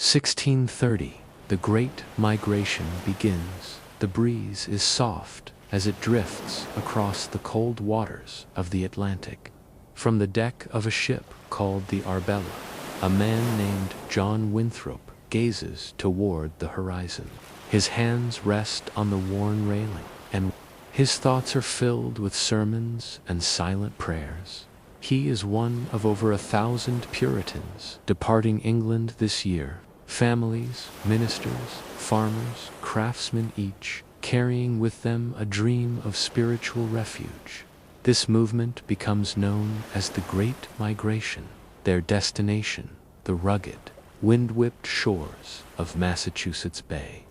1630. The Great Migration begins. The breeze is soft as it drifts across the cold waters of the Atlantic. From the deck of a ship called the Arbella, a man named John Winthrop gazes toward the horizon. His hands rest on the worn railing, and his thoughts are filled with sermons and silent prayers. He is one of over 1,000 Puritans departing England this year. Families, ministers, farmers, craftsmen, each carrying with them a dream of spiritual refuge. This movement becomes known as the Great Migration. Their destination, the rugged, wind-whipped shores of Massachusetts Bay.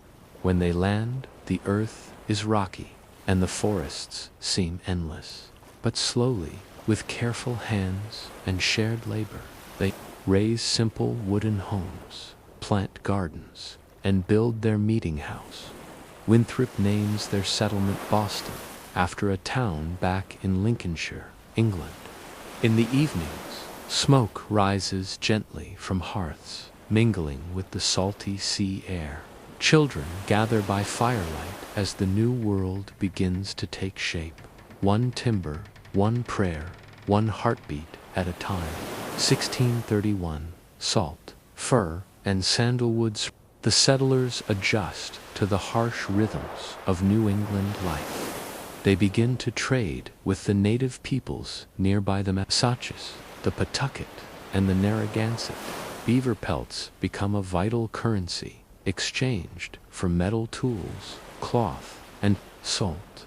When they land, the earth is rocky, and the forests seem endless. But slowly, with careful hands and shared labor, they raise simple wooden homes, plant gardens, and build their meeting house. Winthrop names their settlement Boston, after a town back in Lincolnshire, England. In the evenings, smoke rises gently from hearths, mingling with the salty sea air. Children gather by firelight as the new world begins to take shape. One timber, one prayer, one heartbeat at a time. 1631. Salt, fir, and sandalwood. The settlers adjust to the harsh rhythms of New England life. They begin to trade with the native peoples nearby the Massachusetts, the Pawtucket, and the Narragansett. Beaver pelts become a vital currency, exchanged for metal tools, cloth, and salt.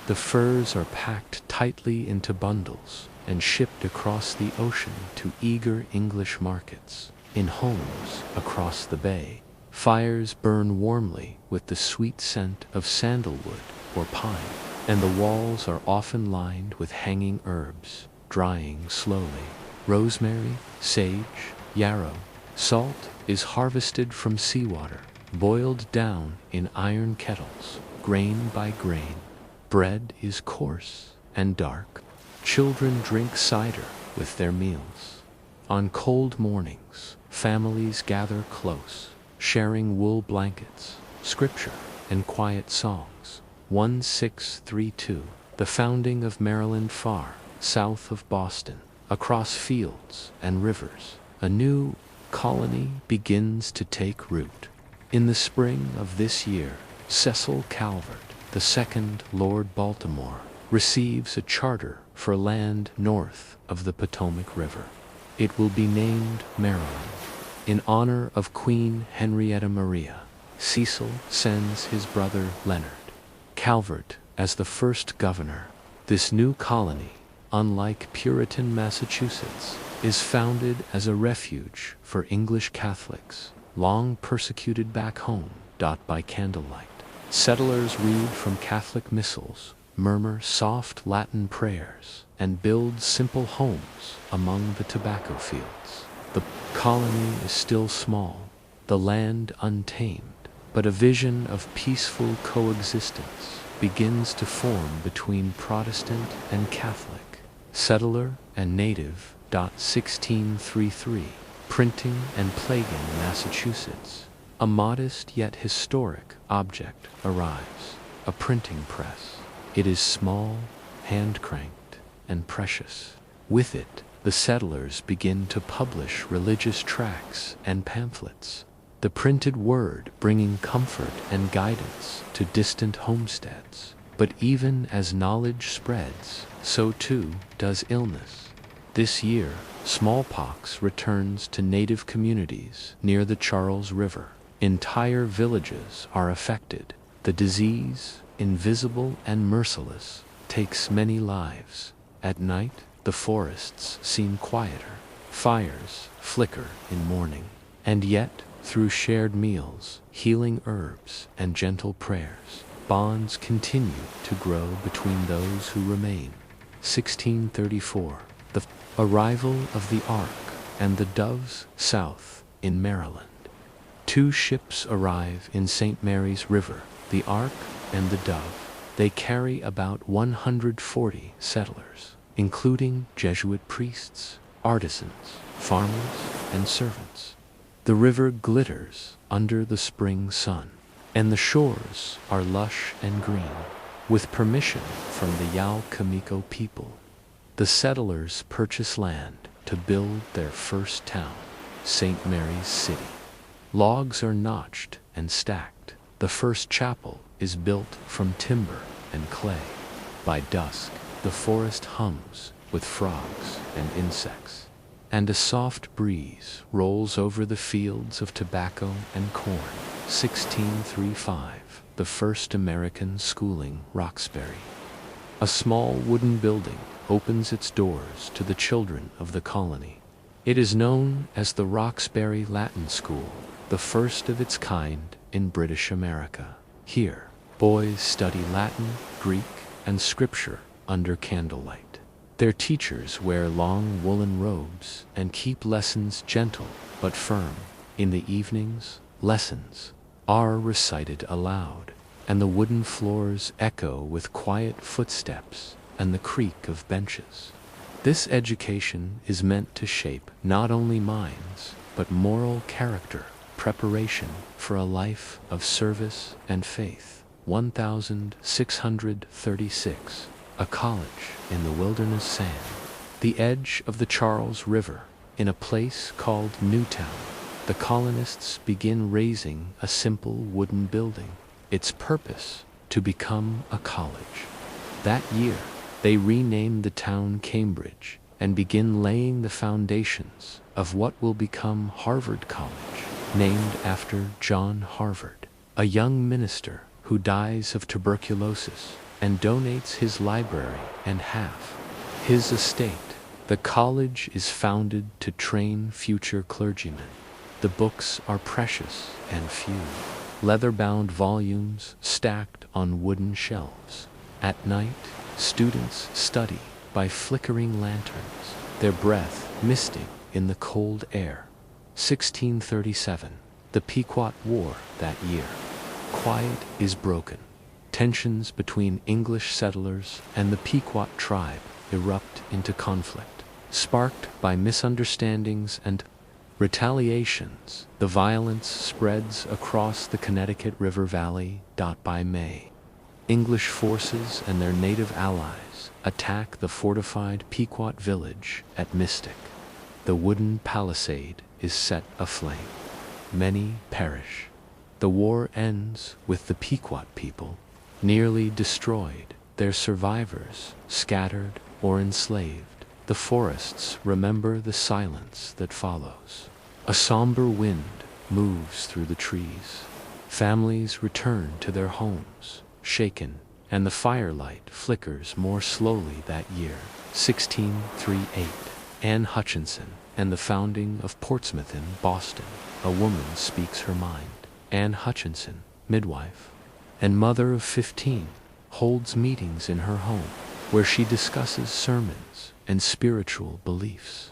The furs are packed tightly into bundles and shipped across the ocean to eager English markets. In homes across the bay, fires burn warmly with the sweet scent of sandalwood or pine, and the walls are often lined with hanging herbs, drying slowly. Rosemary, sage, yarrow. Salt is harvested from seawater, boiled down in iron kettles, grain by grain. Bread is coarse and dark. Children drink cider with their meals. On cold mornings, families gather close, sharing wool blankets, scripture, and quiet songs. 1632. The founding of Maryland far south of Boston, across fields and rivers. A new colony begins to take root. In the spring of this year, Cecil Calvert, the second Lord Baltimore, receives a charter for land north of the Potomac River. It will be named Maryland. In honor of Queen Henrietta Maria, Cecil sends his brother Leonard Calvert as the first governor. This new colony, unlike Puritan Massachusetts, is founded as a refuge for English Catholics, long persecuted back home. By candlelight, settlers read from Catholic missals, murmur soft Latin prayers, and build simple homes among the tobacco fields. The colony is still small, the land untamed, but a vision of peaceful coexistence begins to form between Protestant and Catholic, settler and native. 1633. Printing and plaguing Massachusetts. A modest yet historic object arrives, a printing press. It is small, hand-cranked, and precious. With it, the settlers begin to publish religious tracts and pamphlets, the printed word bringing comfort and guidance to distant homesteads. But even as knowledge spreads, so too does illness. This year, smallpox returns to native communities near the Charles River. Entire villages are affected. The disease, invisible and merciless, takes many lives. At night, the forests seem quieter. Fires flicker in mourning. And yet, through shared meals, healing herbs, and gentle prayers, bonds continue to grow between those who remain. 1634. The arrival of the Ark and the Doves south in Maryland. Two ships arrive in St. Mary's River, the Ark and the Dove. They carry about 140 settlers, including Jesuit priests, artisans, farmers, and servants. The river glitters under the spring sun, and the shores are lush and green. With permission from the Yao-Kamiko people, the settlers purchase land to build their first town, St. Mary's City. Logs are notched and stacked. The first chapel is built from timber and clay. By dusk, the forest hums with frogs and insects, and a soft breeze rolls over the fields of tobacco and corn. 1635, the first American schooling, Roxbury. A small wooden building opens its doors to the children of the colony. It is known as the Roxbury Latin School, the first of its kind in British America. Here, boys study Latin, Greek, and Scripture under candlelight. Their teachers wear long woolen robes and keep lessons gentle but firm. In the evenings, lessons are recited aloud, and the wooden floors echo with quiet footsteps and the creak of benches. This education is meant to shape not only minds, but moral character, preparation for a life of service and faith. 1636, a college in the wilderness sand, the edge of the Charles River, in a place called Newtown. The colonists begin raising a simple wooden building, its purpose to become a college. That year, they rename the town Cambridge and begin laying the foundations of what will become Harvard College, named after John Harvard, a young minister who dies of tuberculosis and donates his library and half his estate. The college is founded to train future clergymen. The books are precious and few, leather-bound volumes stacked on wooden shelves. At night, students study by flickering lanterns, their breath misting in the cold air. 1637, the Pequot War that year. Quiet is broken. Tensions between English settlers and the Pequot tribe erupt into conflict, sparked by misunderstandings and retaliations. The violence spreads across the Connecticut River Valley. By May, English forces and their native allies attack the fortified Pequot village at Mystic. The wooden palisade is set aflame. Many perish. The war ends with the Pequot people nearly destroyed, their survivors scattered or enslaved. The forests remember the silence that follows. A somber wind moves through the trees. Families return to their homes, shaken, and the firelight flickers more slowly that year. 1638, Anne Hutchinson and the founding of Portsmouth in Boston. A woman speaks her mind. Anne Hutchinson, midwife and mother of 15, holds meetings in her home where she discusses sermons and spiritual beliefs.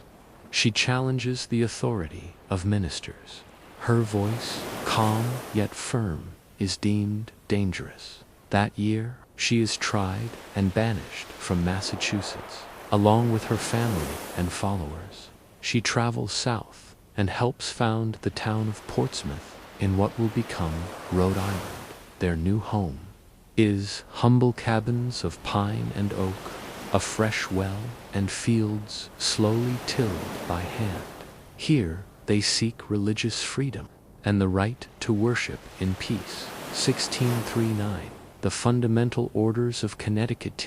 She challenges the authority of ministers. Her voice, calm yet firm, is deemed dangerous. That year, she is tried and banished from Massachusetts, along with her family and followers. She travels south and helps found the town of Portsmouth in what will become Rhode Island. Their new home is humble cabins of pine and oak, a fresh well, and fields slowly tilled by hand. Here they seek religious freedom and the right to worship in peace. 1639, the fundamental orders of Connecticut.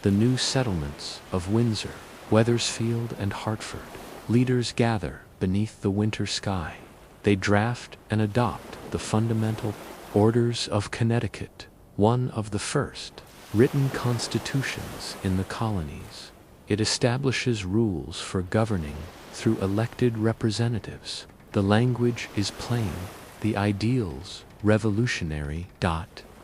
The new settlements of Windsor, Wethersfield, and Hartford. Leaders gather beneath the winter sky. They draft and adopt the fundamental orders of Connecticut, one of the first written constitutions in the colonies. It establishes rules for governing through elected representatives. The language is plain, the ideals revolutionary.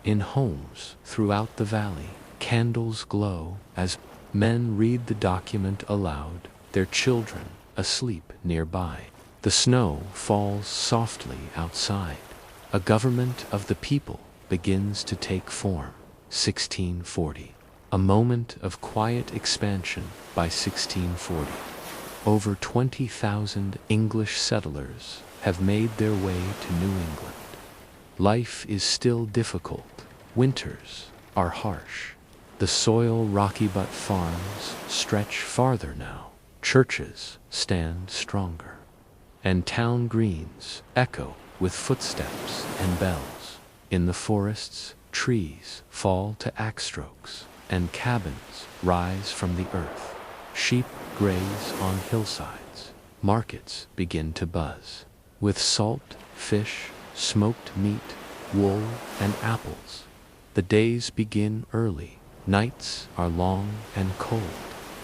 In homes throughout the valley, candles glow as men read the document aloud, their children asleep nearby. The snow falls softly outside. A government of the people begins to take form. 1640. A moment of quiet expansion by 1640. Over 20,000 English settlers have made their way to New England. Life is still difficult. Winters are harsh. The soil rocky, but farms stretch farther now. Churches stand stronger, and town greens echo with footsteps and bells. In the forests, trees fall to axe strokes, and cabins rise from the earth. Sheep graze on hillsides. Markets begin to buzz with salt, fish, smoked meat, wool, and apples. The days begin early. Nights are long and cold,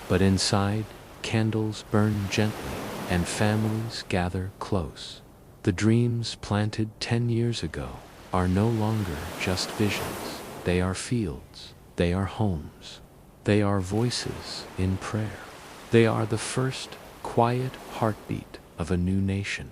but inside, candles burn gently and families gather close. The dreams planted 10 years ago are no longer just visions. They are fields. They are homes. They are voices in prayer. They are the first quiet heartbeat of a new nation.